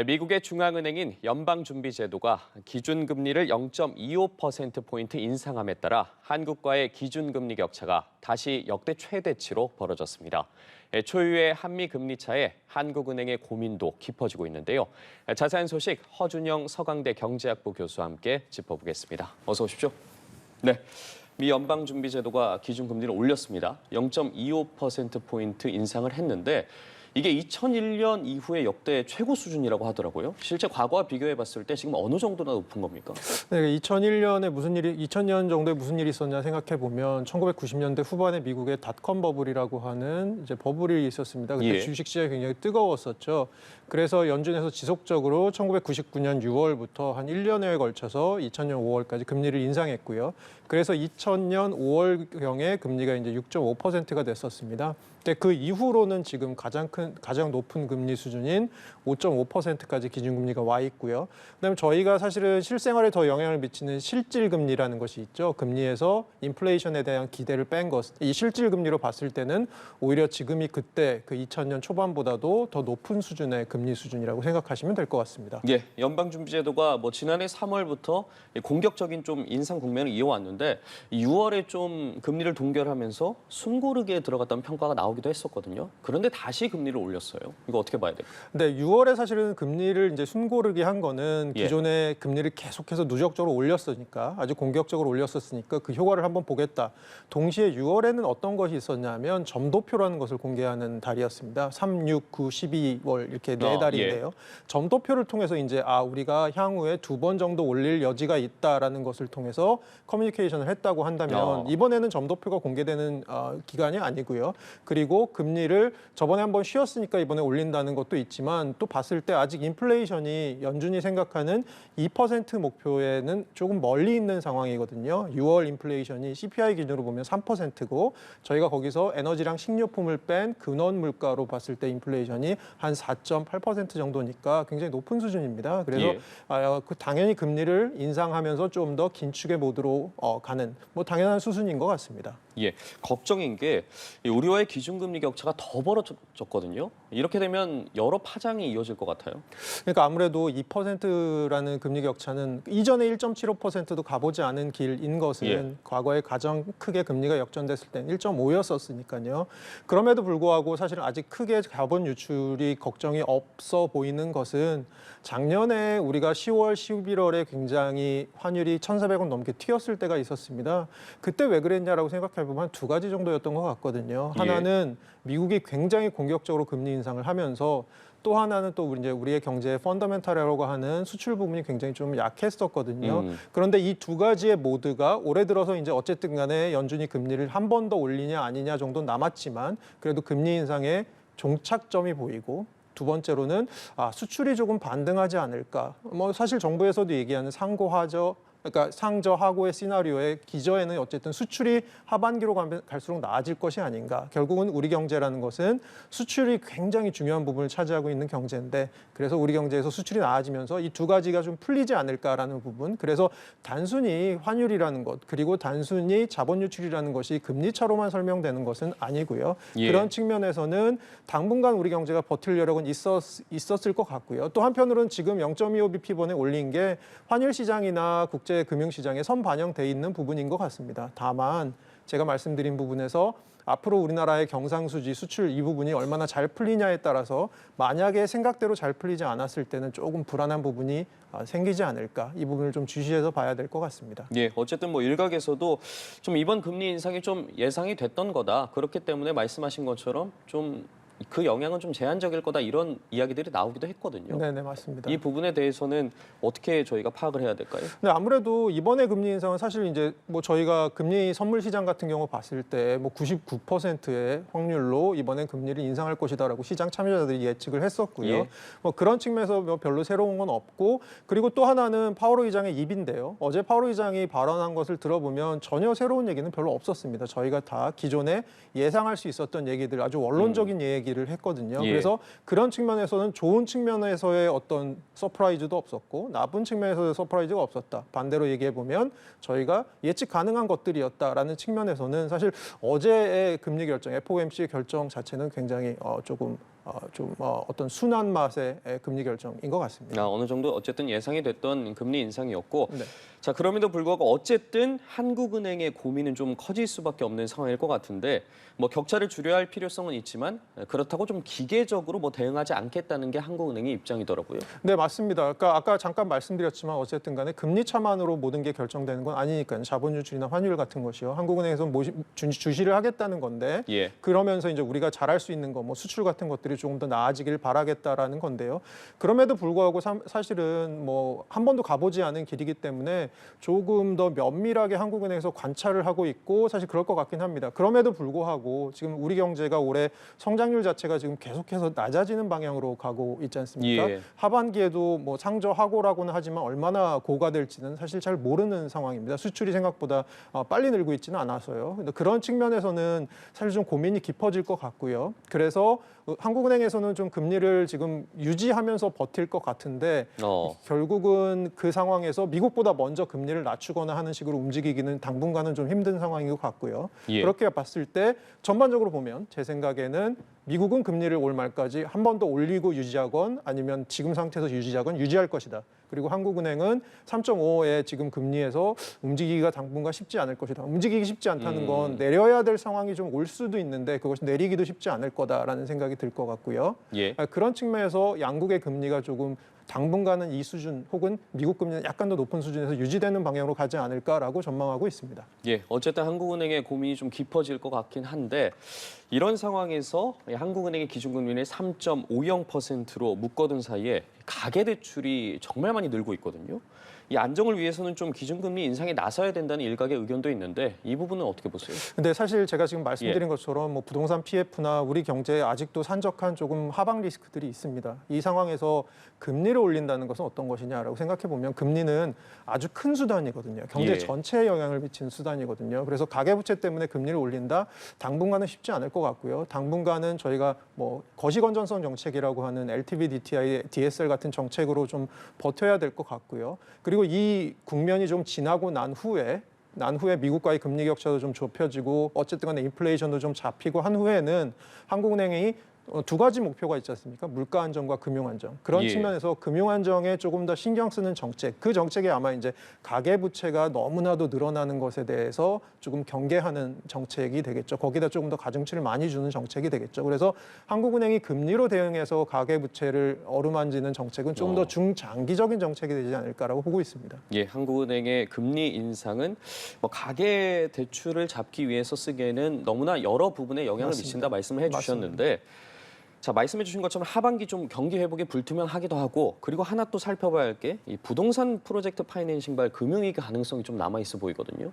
미국의 중앙은행인 연방준비제도가 기준금리를 0.25%포인트 인상함에 따라 한국과의 기준금리 격차가 다시 역대 최대치로 벌어졌습니다. 초유의 한미 금리 차에 한국은행의 고민도 깊어지고 있는데요. 자세한 소식 허준영 서강대 경제학부 교수와 함께 짚어보겠습니다. 어서 오십시오. 네. 미 연방준비제도가 기준금리를 올렸습니다. 0.25%포인트 인상을 했는데 이게 2001년 이후의 역대 최고 수준이라고 하더라고요. 실제 과거와 비교해 봤을 때 지금 어느 정도나 높은 겁니까? 네, 2000년 정도에 무슨 일이 있었냐 생각해 보면 1990년대 후반에 미국의 닷컴 버블이라고 하는 이제 버블이 있었습니다. 그때 주식 시장이 굉장히 뜨거웠었죠. 그래서 연준에서 지속적으로 1999년 6월부터 한 1년여에 걸쳐서 2000년 5월까지 금리를 인상했고요. 그래서 2000년 5월경에 금리가 이제 6.5%가 됐었습니다. 근데 그 이후로는 지금 가장 높은 금리 수준인 5.5%까지 기준금리가 와 있고요. 그다음에 저희가 사실은 실생활에 더 영향을 미치는 실질금리라는 것이 있죠. 금리에서 인플레이션에 대한 기대를 뺀 것. 이 실질금리로 봤을 때는 오히려 지금이 그때 그 2000년 초반보다도 더 높은 수준의 금리 수준이라고 생각하시면 될 것 같습니다. 예, 연방준비제도가 지난해 3월부터 공격적인 좀 인상 국면을 이어왔는데 6월에 좀 금리를 동결하면서 숨고르기에 들어갔다는 평가가 나오기도 했었거든요. 그런데 다시 금리를 올렸어요. 이거 어떻게 봐야 될까요? 네, 6월에 사실은 금리를 이제 숨고르기 한 거는 기존의 금리를 계속해서 누적적으로 올렸으니까 아주 공격적으로 올렸었으니까 그 효과를 한번 보겠다. 동시에 6월에는 어떤 것이 있었냐면 점도표라는 것을 공개하는 달이었습니다. 3, 6, 9, 12월 이렇게 네 달인데요. 점도표를 통해서 이제 우리가 향후에 2번 정도 올릴 여지가 있다라는 것을 통해서 커뮤니케이션을 했다고 한다면 이번에는 점도표가 공개되는 기간이 아니고요. 그리고 금리를 저번에 한번 쉬었으니까 이번에 올린다는 것도 있지만 또 봤을 때 아직 인플레이션이 연준이 생각하는 2% 목표에는 조금 멀리 있는 상황이거든요. 6월 인플레이션이 CPI 기준으로 보면 3%고 저희가 거기서 에너지랑 식료품을 뺀 근원 물가로 봤을 때 인플레이션이 한 4.8% 정도니까 굉장히 높은 수준입니다. 그래서 당연히 금리를 인상하면서 좀 더 긴축의 모드로 가는 당연한 수순인 것 같습니다. 예, 걱정인 게 우리와의 기준금리 격차가 더 벌어졌거든요. 이렇게 되면 여러 파장이 이어질 것 같아요. 그러니까 아무래도 2%라는 금리 격차는 이전에 1.75%도 가보지 않은 길인 것은 과거에 가장 크게 금리가 역전됐을 때는 1.5였었으니까요. 그럼에도 불구하고 사실 아직 크게 자본 유출이 걱정이 없어 보이는 것은 작년에 우리가 10월, 11월에 굉장히 환율이 1,400원 넘게 튀었을 때가 있었습니다. 그때 왜 그랬냐라고 생각해보면 한 두 가지 정도였던 것 같거든요. 하나는 미국이 굉장히 공격적으로 금리 인상을 하면서 또 하나는 또 우리의 경제의 펀더멘탈이라고 하는 수출 부분이 굉장히 좀 약했었거든요. 그런데 이 두 가지의 모드가 올해 들어서 이제 어쨌든 간에 연준이 금리를 한 번 더 올리냐 아니냐 정도 남았지만 그래도 금리 인상의 종착점이 보이고 두 번째로는 수출이 조금 반등하지 않을까. 사실 정부에서도 얘기하는 상고하저 그러니까 상저하고의 시나리오의 기저에는 어쨌든 수출이 하반기로 갈수록 나아질 것이 아닌가. 결국은 우리 경제라는 것은 수출이 굉장히 중요한 부분을 차지하고 있는 경제인데 그래서 우리 경제에서 수출이 나아지면서 이 두 가지가 좀 풀리지 않을까라는 부분. 그래서 단순히 환율이라는 것 그리고 단순히 자본 유출이라는 것이 금리차로만 설명되는 것은 아니고요. 그런 측면에서는 당분간 우리 경제가 버틸 여력은 있었을 것 같고요. 또 한편으로는 지금 0.25bp번에 올린 게 환율 시장이나 국제 금융시장에 선반영돼 있는 부분인 것 같습니다. 다만 제가 말씀드린 부분에서 앞으로 우리나라의 경상수지 수출 이 부분이 얼마나 잘 풀리냐에 따라서 만약에 생각대로 잘 풀리지 않았을 때는 조금 불안한 부분이 생기지 않을까. 이 부분을 좀 주시해서 봐야 될 것 같습니다. 예, 어쨌든 일각에서도 좀 이번 금리 인상이 좀 예상이 됐던 거다. 그렇기 때문에 말씀하신 것처럼 좀 그 영향은 좀 제한적일 거다 이런 이야기들이 나오기도 했거든요. 네, 맞습니다. 이 부분에 대해서는 어떻게 저희가 파악을 해야 될까요? 네, 아무래도 이번에 금리 인상은 사실 이제 저희가 금리 선물 시장 같은 경우 봤을 때 99%의 확률로 이번에 금리를 인상할 것이다라고 시장 참여자들이 예측을 했었고요. 그런 측면에서 별로 새로운 건 없고 그리고 또 하나는 파월 의장의 입인데요. 어제 파월 의장이 발언한 것을 들어보면 전혀 새로운 얘기는 별로 없었습니다. 저희가 다 기존에 예상할 수 있었던 얘기들 아주 원론적인 얘기를 했거든요. 그래서 그런 측면에서는 좋은 측면에서의 어떤 서프라이즈도 없었고 나쁜 측면에서의 서프라이즈가 없었다. 반대로 얘기해보면 저희가 예측 가능한 것들이었다라는 측면에서는 사실 어제의 금리 결정, FOMC 결정 자체는 굉장히 조금 어떤 순한 맛의 금리 결정인 것 같습니다. 어느 정도 어쨌든 예상이 됐던 금리 인상이었고, 네. 자 그럼에도 불구하고 어쨌든 한국은행의 고민은 좀 커질 수밖에 없는 상황일 것 같은데, 뭐 격차를 줄여야 할 필요성은 있지만 그렇다고 좀 기계적으로 뭐 대응하지 않겠다는 게 한국은행의 입장이더라고요. 네, 맞습니다. 그러니까 아까 잠깐 말씀드렸지만 어쨌든 간에 금리 차만으로 모든 게 결정되는 건 아니니까요. 자본 유출이나 환율 같은 것이요. 한국은행에서 주시를 하겠다는 건데 예. 그러면서 이제 우리가 잘할 수 있는 거, 뭐 수출 같은 것들이 조금 더 나아지길 바라겠다라는 건데요. 그럼에도 불구하고 사실은 뭐 한 번도 가보지 않은 길이기 때문에 조금 더 면밀하게 한국은행에서 관찰을 하고 있고 사실 그럴 것 같긴 합니다. 그럼에도 불구하고 지금 우리 경제가 올해 성장률 자체가 지금 계속해서 낮아지는 방향으로 가고 있지 않습니까? 예. 하반기에도 뭐 상저하고라고는 하지만 얼마나 고가 될지는 사실 잘 모르는 상황입니다. 수출이 생각보다 빨리 늘고 있지는 않아서요. 근데 그런 측면에서는 사실 좀 고민이 깊어질 것 같고요. 그래서 한국은행에서는 좀 금리를 지금 유지하면서 버틸 것 같은데 결국은 그 상황에서 미국보다 먼저 금리를 낮추거나 하는 식으로 움직이기는 당분간은 좀 힘든 상황인 것 같고요. 예. 그렇게 봤을 때 전반적으로 보면 제 생각에는 미국은 금리를 올 말까지 한 번 더 올리고 유지하건 아니면 지금 상태에서 유지하건 유지할 것이다. 그리고 한국은행은 3.5의 지금 금리에서 움직이기가 당분간 쉽지 않을 것이다. 움직이기 쉽지 않다는 건 내려야 될 상황이 좀 올 수도 있는데 그것이 내리기도 쉽지 않을 거다라는 생각이 들 것 같고요. 예. 그런 측면에서 양국의 금리가 조금 당분간은 이 수준 혹은 미국 금리는 약간 더 높은 수준에서 유지되는 방향으로 가지 않을까라고 전망하고 있습니다. 예, 어쨌든 한국은행의 고민이 좀 깊어질 것 같긴 한데 이런 상황에서 한국은행의 기준금리를 3.50%로 묶어둔 사이에 가계대출이 정말 많이 늘고 있거든요. 이 안정을 위해서는 좀 기준금리 인상에 나서야 된다는 일각의 의견도 있는데 이 부분은 어떻게 보세요? 근데 사실 제가 지금 말씀드린 것처럼 뭐 부동산 PF나 우리 경제에 아직도 산적한 조금 하방 리스크들이 있습니다. 이 상황에서 금리를 올린다는 것은 어떤 것이냐라고 생각해 보면 금리는 아주 큰 수단이거든요. 경제 예. 전체에 영향을 미치는 수단이거든요. 그래서 가계부채 때문에 금리를 올린다 당분간은 쉽지 않을 것 같고요. 당분간은 저희가 뭐 거시건전성 정책이라고 하는 LTV, DTI, DSR 같은 정책으로 좀 버텨야 될 것 같고요. 그리고 이 국면이 좀 지나고 난 후에 미국과의 금리 격차도 좀 좁혀지고 어쨌든 간에 인플레이션도 좀 잡히고 한 후에는 한국은행이 두 가지 목표가 있지 않습니까? 물가 안정과 금융 안정. 그런 예. 측면에서 금융 안정에 조금 더 신경 쓰는 정책. 그 정책이 아마 이제 가계 부채가 너무나도 늘어나는 것에 대해서 조금 경계하는 정책이 되겠죠. 거기다 조금 더 가중치를 많이 주는 정책이 되겠죠. 그래서 한국은행이 금리로 대응해서 가계 부채를 어루만지는 정책은 좀 더 중장기적인 정책이 되지 않을까라고 보고 있습니다. 예, 한국은행의 금리 인상은 뭐 가계 대출을 잡기 위해서 쓰기에는 너무나 여러 부분에 영향을 맞습니다. 미친다 말씀을 해주셨는데 자, 말씀해 주신 것처럼 하반기 좀 경기 회복이 불투명하기도 하고 그리고 하나 또 살펴봐야 할 게 이 부동산 프로젝트 파이낸싱발 금융위기 가능성이 좀 남아 있어 보이거든요.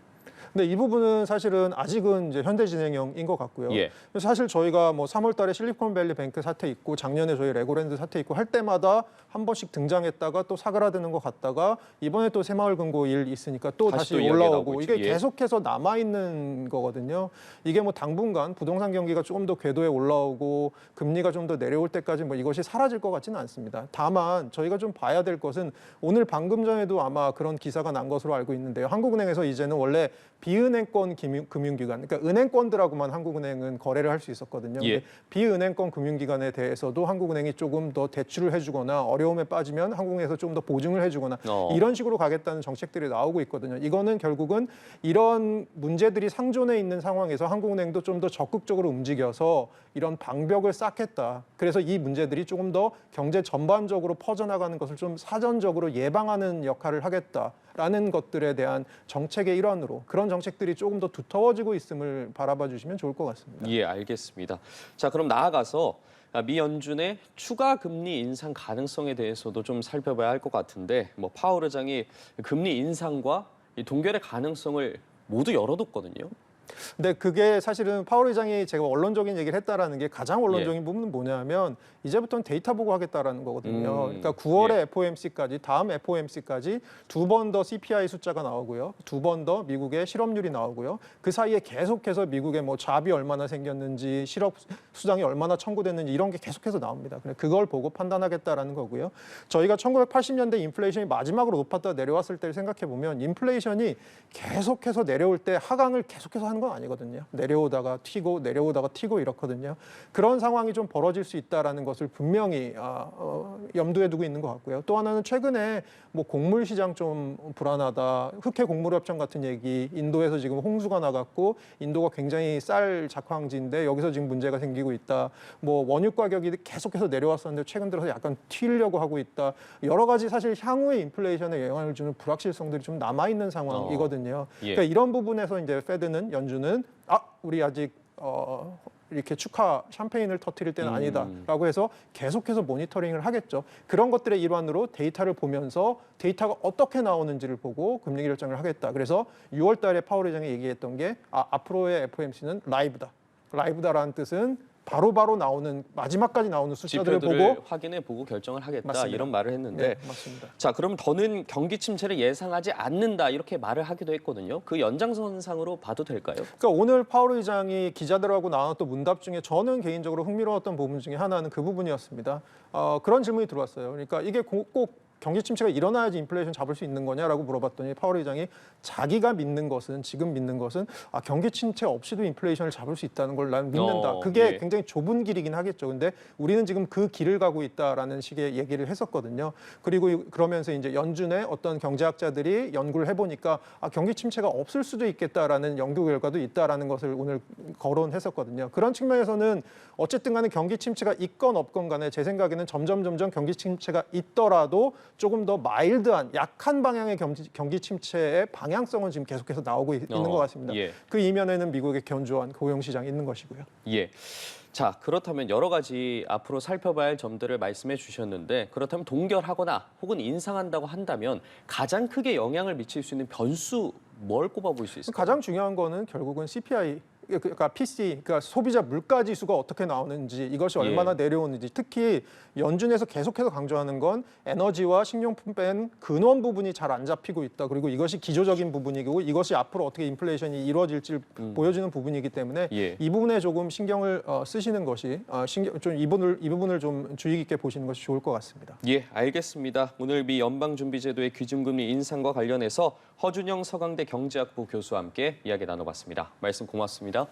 근데 이 부분은 사실은 아직은 이제 현대진행형인 것 같고요. 예. 그래서 사실 저희가 뭐 3월달에 실리콘밸리 뱅크 사태 있고 작년에 저희 레고랜드 사태 있고 할 때마다 한 번씩 등장했다가 또 사그라드는 것 같다가 이번에 또 새마을금고 일 있으니까 또 다시 또 이야기가 나오고 올라오고 있죠. 이게 예. 계속해서 남아 있는 거거든요. 이게 뭐 당분간 부동산 경기가 조금 더 궤도에 올라오고 금리가 좀 더 내려올 때까지 뭐 이것이 사라질 것 같지는 않습니다. 다만 저희가 좀 봐야 될 것은 오늘 방금 전에도 아마 그런 기사가 난 것으로 알고 있는데요. 한국은행에서 이제는 원래 비은행권 금융기관, 그러니까 은행권들하고만 한국은행은 거래를 할 수 있었거든요. 예. 근데 비은행권 금융기관에 대해서도 한국은행이 조금 더 대출을 해주거나 어려움에 빠지면 한국은행에서 조금 더 보증을 해주거나 이런 식으로 가겠다는 정책들이 나오고 있거든요. 이거는 결국은 이런 문제들이 상존해 있는 상황에서 한국은행도 좀 더 적극적으로 움직여서 이런 방벽을 쌓겠다. 그래서 이 문제들이 조금 더 경제 전반적으로 퍼져나가는 것을 좀 사전적으로 예방하는 역할을 하겠다라는 것들에 대한 정책의 일환으로 그런 정책들이 조금 더 두터워지고 있음을 바라봐 주시면 좋을 것 같습니다. 예, 알겠습니다. 자, 그럼 나아가서 미 연준의 추가 금리 인상 가능성에 대해서도 좀 살펴봐야 할 것 같은데 뭐 파월 의장이 금리 인상과 이 동결의 가능성을 모두 열어뒀거든요. 근데 그게 사실은 파월 의장이 제가 원론적인 얘기를 했다라는 게 가장 원론적인 부분은 뭐냐면 이제부터는 데이터 보고 하겠다라는 거거든요. 그러니까 9월에 FOMC까지 다음 FOMC까지 두 번 더 CPI 숫자가 나오고요. 두 번 더 미국의 실업률이 나오고요. 그 사이에 계속해서 미국의 뭐 잡이 얼마나 생겼는지 실업 수당이 얼마나 청구됐는지 이런 게 계속해서 나옵니다. 그걸 보고 판단하겠다라는 거고요. 저희가 1980년대 인플레이션이 마지막으로 높았다 내려왔을 때를 생각해 보면 인플레이션이 계속해서 내려올 때 하강을 계속해서 하는 건 아니거든요. 내려오다가 튀고 내려오다가 튀고 이렇거든요. 그런 상황이 좀 벌어질 수 있다라는 것을 분명히 염두에 두고 있는 것 같고요. 또 하나는 최근에 뭐 곡물 시장 좀 불안하다, 흑해 곡물 협정 같은 얘기, 인도에서 지금 홍수가 나갔고 인도가 굉장히 쌀 작황지인데 여기서 지금 문제가 생기고 있다. 뭐 원유 가격이 계속해서 내려왔었는데 최근 들어서 약간 튀려고 하고 있다. 여러 가지 사실 향후의 인플레이션에 영향을 주는 불확실성들이 좀 남아 있는 상황이거든요. 예. 그러니까 이런 부분에서 이제 페드는 연준은 우리 아직 이렇게 축하 샴페인을 터뜨릴 때는 아니다라고 해서 계속해서 모니터링을 하겠죠. 그런 것들의 일환으로 데이터를 보면서 데이터가 어떻게 나오는지를 보고 금리 결정을 하겠다. 그래서 6월 달에 파월 의장이 얘기했던 게 앞으로의 FOMC는 라이브다라는 뜻은 바로바로 나오는 마지막까지 나오는 숫자들을 보고 확인해보고 결정을 하겠다. 맞습니다. 이런 말을 했는데 네, 맞습니다. 자, 그럼 더는 경기 침체를 예상하지 않는다 이렇게 말을 하기도 했거든요. 그 연장선상으로 봐도 될까요? 그러니까 오늘 파월 의장이 기자들하고 나눴던 문답 중에 저는 개인적으로 흥미로웠던 부분 중에 하나는 그 부분이었습니다. 그런 질문이 들어왔어요. 그러니까 이게 꼭 경기 침체가 일어나야지 인플레이션 잡을 수 있는 거냐라고 물어봤더니 파월 의장이 자기가 믿는 것은 지금 믿는 것은 경기 침체 없이도 인플레이션을 잡을 수 있다는 걸 난 믿는다. 그게 예. 굉장히 좁은 길이긴 하겠죠. 근데 우리는 지금 그 길을 가고 있다라는 식의 얘기를 했었거든요. 그리고 그러면서 이제 연준의 어떤 경제학자들이 연구를 해보니까 경기 침체가 없을 수도 있겠다라는 연구 결과도 있다라는 것을 오늘 거론했었거든요. 그런 측면에서는 어쨌든 간에 경기 침체가 있건 없건 간에 제 생각에는 점점 경기 침체가 있더라도 조금 더 마일드한 약한 방향의 경기 침체의 방향성은 지금 계속해서 나오고 있는 것 같습니다. 예. 그 이면에는 미국의 견조한 고용 시장이 있는 것이고요. 예. 자, 그렇다면 여러 가지 앞으로 살펴봐야 할 점들을 말씀해 주셨는데 그렇다면 동결하거나 혹은 인상한다고 한다면 가장 크게 영향을 미칠 수 있는 변수 뭘 꼽아볼 수 있을까요? 가장 중요한 거는 결국은 CPI, 그러니까 PC, 그러니까 소비자 물가 지수가 어떻게 나오는지, 이것이 얼마나 내려오는지, 특히 연준에서 계속해서 강조하는 건 에너지와 식료품 뺀 근원 부분이 잘 안 잡히고 있다. 그리고 이것이 기조적인 부분이고 이것이 앞으로 어떻게 인플레이션이 이루어질지 보여주는 부분이기 때문에 예. 이 부분에 조금 신경을 쓰시는 것이 이 부분을 좀 주의 깊게 보시는 것이 좋을 것 같습니다. 예, 알겠습니다. 오늘 미 연방준비제도의 기준금리 인상과 관련해서 허준영 서강대 경제학부 교수와 함께 이야기 나눠봤습니다. 말씀 고맙습니다.